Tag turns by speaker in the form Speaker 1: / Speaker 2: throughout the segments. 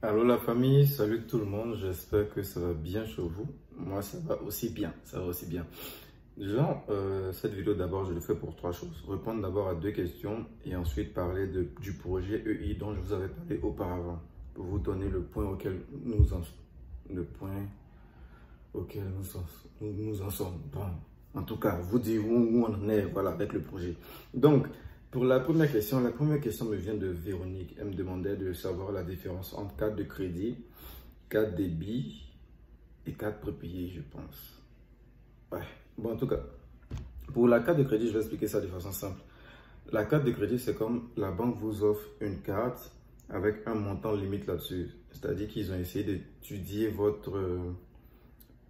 Speaker 1: Allô la famille, salut tout le monde, j'espère que ça va bien chez vous. Moi ça va aussi bien, ça va aussi bien. Cette vidéo d'abord je le fais pour trois choses. Répondre d'abord à deux questions et ensuite parler du projet EI dont je vous avais parlé auparavant. Pour vous donner le point auquel nous en sommes. Bon, en tout cas, vous dire où on en est voilà, avec le projet. Donc, pour la première question me vient de Véronique. Elle me demandait de savoir la différence entre carte de crédit, carte débit et carte prépayée, je pense. Ouais, bon, en tout cas, pour la carte de crédit, je vais expliquer ça de façon simple. La carte de crédit, c'est comme la banque vous offre une carte avec un montant limite là-dessus. C'est-à-dire qu'ils ont essayé d'étudier votre...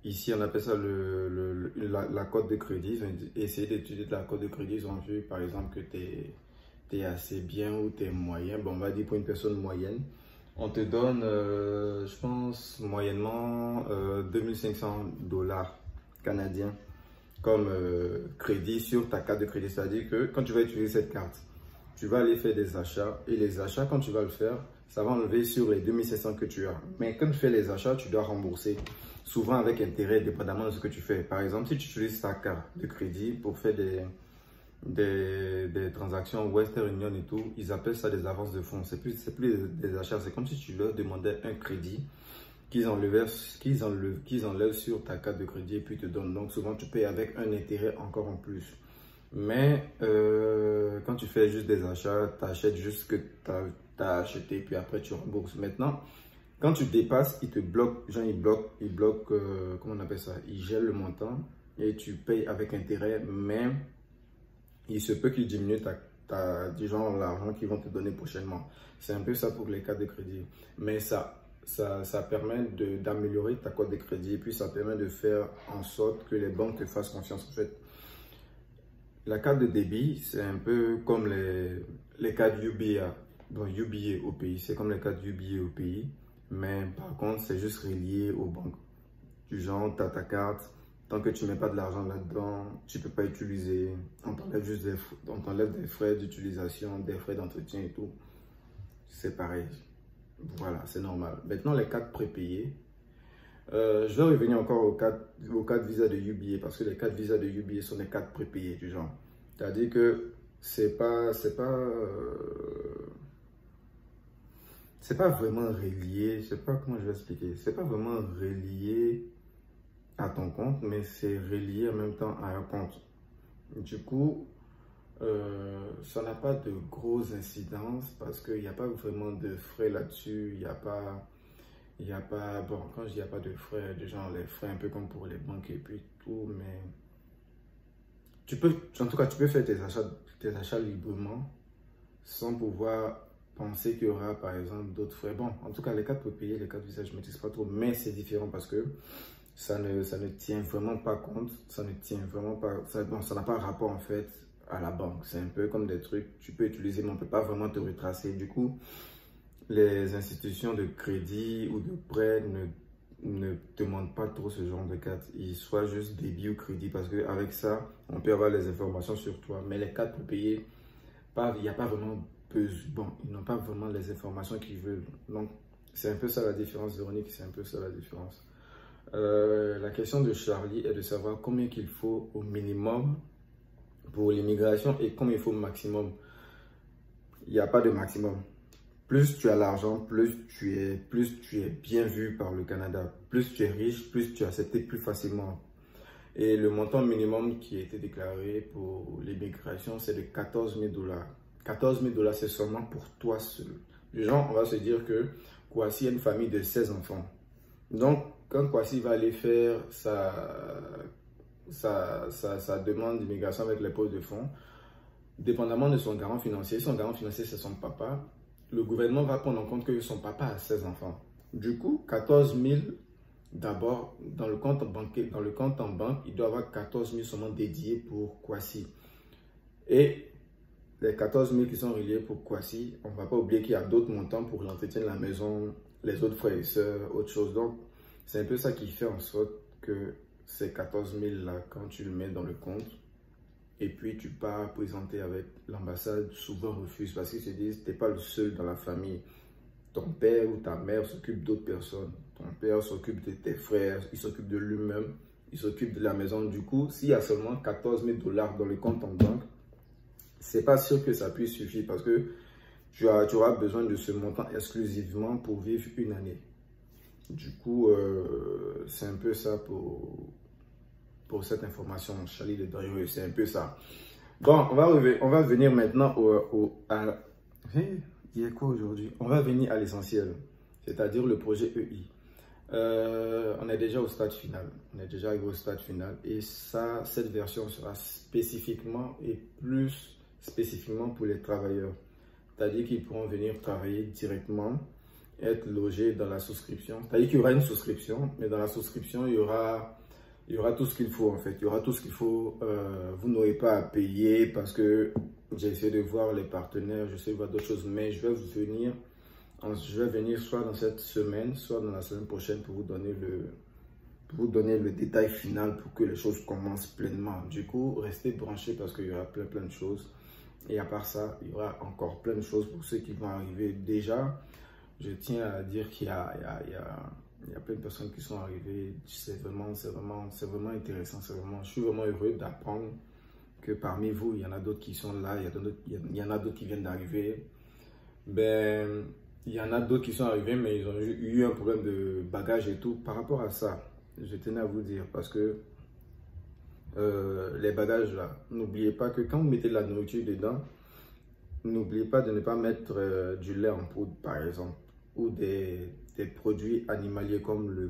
Speaker 1: Ici, on appelle ça la cote de crédit. Ils ont essayé d'étudier la cote de crédit. Ils ont vu, par exemple, que tu es assez bien ou tu es moyen. Bon, on va dire pour une personne moyenne. On te donne, je pense, moyennement 2500 dollars canadiens comme crédit sur ta carte de crédit. C'est-à-dire que quand tu vas utiliser cette carte, tu vas aller faire des achats. Et les achats, quand tu vas le faire, ça va enlever sur les 2700 que tu as. Mais quand tu fais les achats, tu dois rembourser. Souvent avec intérêt, dépendamment de ce que tu fais. Par exemple, si tu utilises ta carte de crédit pour faire des transactions Western Union et tout, ils appellent ça des avances de fonds. C'est plus des achats. C'est comme si tu leur demandais un crédit qu'ils enlèvent sur ta carte de crédit et puis te donnent. Donc souvent, tu payes avec un intérêt encore en plus. Mais quand tu fais juste des achats, tu achètes juste ce que tu as acheté, puis après tu rembourses. Maintenant, quand tu dépasses, ils te bloquent, genre ils bloquent, comment on appelle ça? Ils gèlent le montant et tu payes avec intérêt, mais il se peut qu'ils diminuent disons, l'argent qu'ils vont te donner prochainement. C'est un peu ça pour les cartes de crédit. Mais ça permet d'améliorer ta cote de crédit et puis ça permet de faire en sorte que les banques te fassent confiance. En fait, la carte de débit, c'est un peu comme les cartes UBA. Bon, UBA au pays, c'est comme les cartes UBA au pays. Mais par contre, c'est juste relié aux banques. Du genre, tu as ta carte, tant que tu ne mets pas de l'argent là-dedans, tu ne peux pas utiliser. On t'enlève juste des frais d'utilisation, des frais d'entretien et tout. C'est pareil. Voilà, c'est normal. Maintenant, les cartes prépayées. Je vais revenir encore aux cartes Visa de UBA parce que les cartes Visa de UBA sont des cartes prépayées du genre. C'est-à-dire que c'est pas vraiment relié, je sais pas comment je vais expliquer, c'est pas vraiment relié à ton compte, mais c'est relié en même temps à un compte. Du coup, ça n'a pas de grosses incidences parce qu'il n'y a pas vraiment de frais là-dessus, il n'y a pas, bon, quand je dis il n'y a pas de frais, de genre les frais un peu comme pour les banques et puis tout, mais en tout cas, tu peux faire tes achats librement sans pouvoir penser qu'il y aura par exemple d'autres frais. Bon, en tout cas, les cartes prépayées, les cartes Visa, je ne maîtrise pas trop, mais c'est différent parce que ça ne tient vraiment pas compte, ça ne tient vraiment pas, ça n'a pas rapport en fait à la banque. C'est un peu comme des trucs que tu peux utiliser, mais on ne peut pas vraiment te retracer. Du coup, les institutions de crédit ou de prêt ne demandent pas trop ce genre de cartes. Ils soient juste débit ou crédit parce qu'avec ça, on peut avoir les informations sur toi. Mais les cartes prépayées, il n'y a pas vraiment bon, ils n'ont pas vraiment les informations qu'ils veulent. Donc, c'est un peu ça la différence, Véronique, c'est un peu ça la différence. La question de Charlie est de savoir combien qu'il faut au minimum pour l'immigration et combien il faut au maximum. Il n'y a pas de maximum. Plus tu as l'argent, plus tu es bien vu par le Canada. Plus tu es riche, plus tu es accepté plus facilement. Et le montant minimum qui a été déclaré pour l'immigration, c'est de 14 000 dollars. 14 000 dollars, c'est seulement pour toi seul. Les gens, on va se dire que Kwasi a une famille de 16 enfants. Donc, quand Kwasi va aller faire sa demande d'immigration avec les pôles de fonds, dépendamment de son garant financier, c'est son papa, le gouvernement va prendre en compte que son papa a 16 enfants. Du coup, 14 000 d'abord, dans le compte en banque, il doit avoir 14 000 seulement dédiés pour Kwasi. Et les 14 000 qui sont reliés pour Kwasi, on ne va pas oublier qu'il y a d'autres montants pour l'entretien de la maison, les autres frères et sœurs, autre chose. Donc, c'est un peu ça qui fait en sorte que ces 14 000 là, quand tu le mets dans le compte, et puis tu pars présenter avec l'ambassade, souvent refuse parce qu'ils se disent, tu n'es pas le seul dans la famille. ton père ou ta mère s'occupe d'autres personnes. Ton père s'occupe de tes frères, il s'occupe de lui-même, il s'occupe de la maison. Du coup, s'il y a seulement 14 000 $ dans le compte en banque, c'est pas sûr que ça puisse suffire parce que tu auras besoin de ce montant exclusivement pour vivre une année. Du coup, c'est un peu ça pour cette information. Charlie de Dario, c'est un peu ça. Bon, on va venir maintenant il y a quoi aujourd'hui? On va venir à l'essentiel, c'est-à-dire le projet EI. On est déjà au stade final. On est déjà arrivé au stade final. Et ça, cette version sera spécifiquement et plus spécifiquement pour les travailleurs. C'est-à-dire qu'ils pourront venir travailler directement, être logés dans la souscription. C'est-à-dire qu'il y aura une souscription, mais dans la souscription, il y aura tout ce qu'il faut en fait. Il y aura tout ce qu'il faut. Vous n'aurez pas à payer parce que j'ai essayé de voir les partenaires, je sais de voir d'autres choses, mais je vais venir soit dans cette semaine, soit dans la semaine prochaine pour vous donner le détail final pour que les choses commencent pleinement. Du coup, restez branchés parce qu'il y aura plein de choses. Et à part ça, il y aura encore plein de choses pour ceux qui vont arriver. Déjà, je tiens à dire qu'il y a plein de personnes qui sont arrivées. C'est vraiment intéressant. Je suis vraiment heureux d'apprendre que parmi vous, il y en a d'autres qui sont là, il y en a d'autres qui viennent d'arriver. Ben, il y en a d'autres qui sont arrivés, mais ils ont eu un problème de bagage et tout. Par rapport à ça, je tenais à vous dire, parce que les bagages là, n'oubliez pas que quand vous mettez de la nourriture dedans, n'oubliez pas de ne pas mettre du lait en poudre, par exemple, ou des produits animaliers comme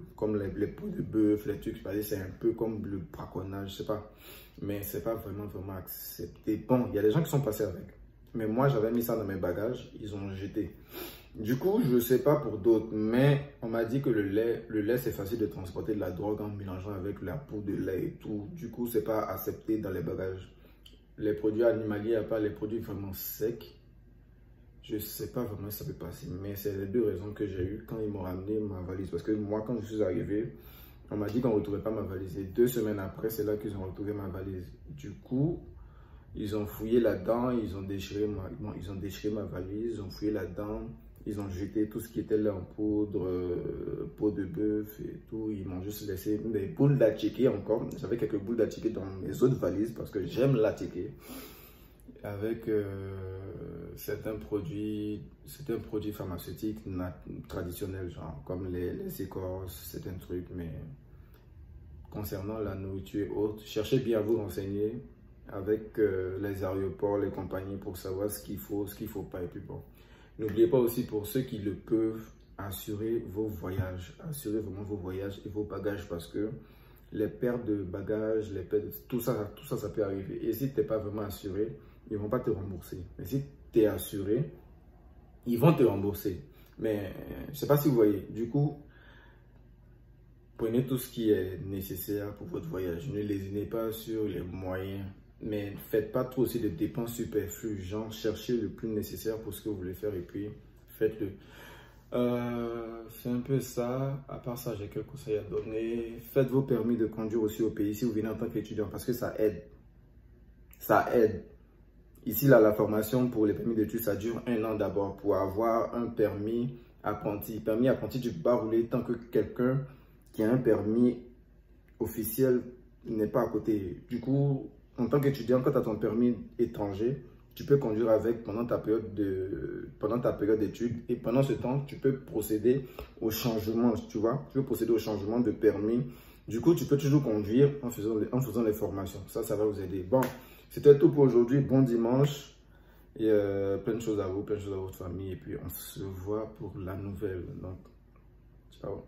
Speaker 1: les peaux de bœuf, les trucs, c'est un peu comme le braconnage, je sais pas, mais c'est pas vraiment accepté. Bon, il y a des gens qui sont passés avec, mais moi j'avais mis ça dans mes bagages, ils ont jeté. Du coup, je sais pas pour d'autres, mais on m'a dit que le lait c'est facile de transporter de la drogue en mélangeant avec la poudre de lait et tout. Du coup, c'est pas accepté dans les bagages. Les produits animaliers, à part les produits vraiment secs, je sais pas vraiment si ça peut passer, mais c'est les deux raisons que j'ai eues quand ils m'ont ramené ma valise. Parce que moi, quand je suis arrivé, on m'a dit qu'on ne retrouvait pas ma valise. Et 2 semaines après, c'est là qu'ils ont retrouvé ma valise. Du coup, ils ont fouillé là-dedans, ils ont déchiré ma valise, ils ont fouillé là-dedans, ils ont jeté tout ce qui était là en poudre, peau de bœuf et tout. Ils m'ont juste laissé des boules d'attiqué encore. J'avais quelques boules d'attiqué dans mes autres valises parce que j'aime l'attiqué. Avec certains produits pharmaceutiques traditionnels, genre comme les écorces, certains trucs, mais concernant la nourriture et autres, cherchez bien à vous renseigner avec les aéroports, les compagnies pour savoir ce qu'il faut pas. Et puis bon, n'oubliez pas aussi pour ceux qui le peuvent, assurez vos voyages, assurez vraiment vos voyages et vos bagages parce que les pertes de bagages, tout ça, ça peut arriver. Et si tu n'es pas vraiment assuré, ils ne vont pas te rembourser. Mais si tu es assuré, ils vont te rembourser. Mais je ne sais pas si vous voyez. Du coup, prenez tout ce qui est nécessaire pour votre voyage. Ne lésinez pas sur les moyens. Mais ne faites pas trop aussi de dépenses superflues. Genre, cherchez le plus nécessaire pour ce que vous voulez faire et puis faites-le. C'est un peu ça. À part ça, j'ai quelques conseils à donner. Faites vos permis de conduire aussi au pays si vous venez en tant qu'étudiant parce que ça aide. Ça aide. Ici, là, la formation pour les permis d'études, ça dure 1 an d'abord pour avoir un permis apprenti. Permis apprenti, tu ne peux pas rouler tant que quelqu'un qui a un permis officiel n'est pas à côté. Du coup, en tant qu'étudiant, quand tu as ton permis étranger, tu peux conduire avec pendant ta période d'études et pendant ce temps, tu peux procéder au changement, tu vois. Tu peux procéder au changement de permis. Du coup, tu peux toujours conduire en faisant les formations. Ça va vous aider. Bon. C'était tout pour aujourd'hui. Bon dimanche. Et plein de choses à vous, plein de choses à votre famille. Et puis, on se voit pour la nouvelle. Donc, ciao.